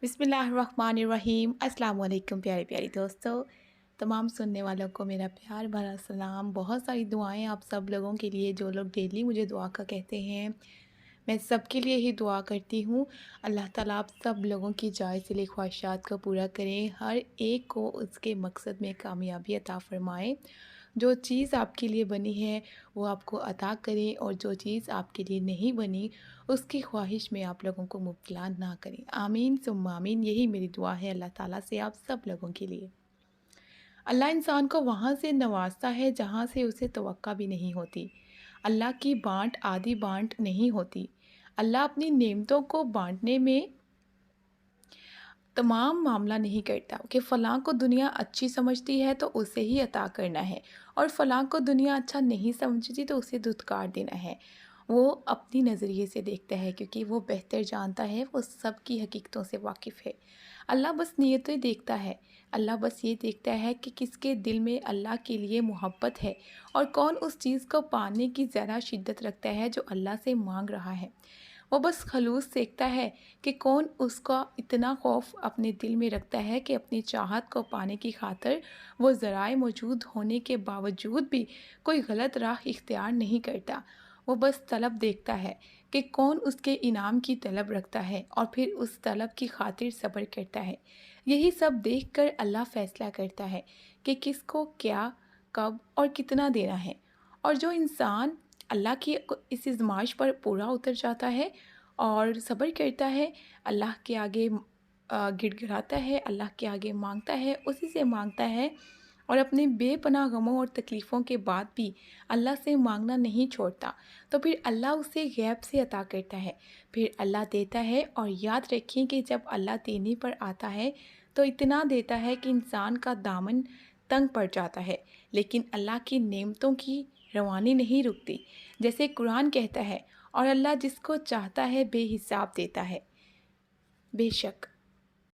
बिस्मिल्लाहिर्रहमानिर्रहीम। अस्सलाम वालेकुम प्यारे प्यारे दोस्तों, तमाम सुनने वालों को मेरा प्यार भरा सलाम। बहुत सारी दुआएं आप सब लोगों के लिए जो लोग डेली मुझे दुआ का कहते हैं। मैं सबके लिए ही दुआ करती हूँ। अल्लाह ताला आप सब लोगों की जायज़ दिली ख्वाहिशात को पूरा करें, हर एक को उसके मकसद में कामयाबी अता फ़रमाएँ। जो चीज़ आपके लिए बनी है वो आपको अता करें, और जो चीज़ आपके लिए नहीं बनी उसकी ख्वाहिश में आप लोगों को मुब्तला ना करें। आमीन सुम्मा आमीन, यही मेरी दुआ है अल्लाह ताला से आप सब लोगों के लिए। अल्लाह इंसान को वहाँ से नवाज़ता है जहाँ से उसे तवक्का भी नहीं होती। अल्लाह की बाँट आधी बाँट नहीं होती। अल्लाह अपनी नेमतों को बाँटने में तमाम मामला नहीं करता कि फ़लाँ को दुनिया अच्छी समझती है तो उसे ही अता करना है, और फ़लाँ को दुनिया अच्छा नहीं समझती तो उसे धुतकार देना है। वो अपनी नज़रिए से देखता है क्योंकि वो बेहतर जानता है, वो सब की हकीकतों से वाकिफ़ है। अल्लाह बस नीयतें देखता है। अल्लाह बस ये देखता है कि किसके दिल में अल्लाह के लिए मोहब्बत है, और कौन उस चीज़ को पाने की ज़रा शिद्दत रखता है जो अल्लाह से मांग रहा है। वो बस खलूस देखता है कि कौन उसका इतना खौफ अपने दिल में रखता है कि अपनी चाहत को पाने की खातिर वो ज़राए मौजूद होने के बावजूद भी कोई गलत राह इख्तियार नहीं करता। वो बस तलब देखता है कि कौन उसके इनाम की तलब रखता है और फिर उस तलब की खातिर सब्र करता है। यही सब देखकर अल्लाह फ़ैसला करता है कि किसको क्या, कब और कितना देना है। और जो इंसान अल्लाह की इस आज़माइश पर पूरा उतर जाता है और सब्र करता है, अल्लाह के आगे गिड़गिड़ाता है, अल्लाह के आगे मांगता है, उसी से मांगता है, और अपने बेपनाह गमों और तकलीफ़ों के बाद भी अल्लाह से मांगना नहीं छोड़ता, तो फिर अल्लाह उसे गैब से अता करता है। फिर अल्लाह देता है, और याद रखें कि जब अल्लाह देने पर आता है तो इतना देता है कि इंसान का दामन तंग पड़ जाता है, लेकिन अल्लाह की नेमतों की रवानी नहीं रुकती। जैसे कुरान कहता है, और अल्लाह जिसको चाहता है बेहिसाब देता है। बेशक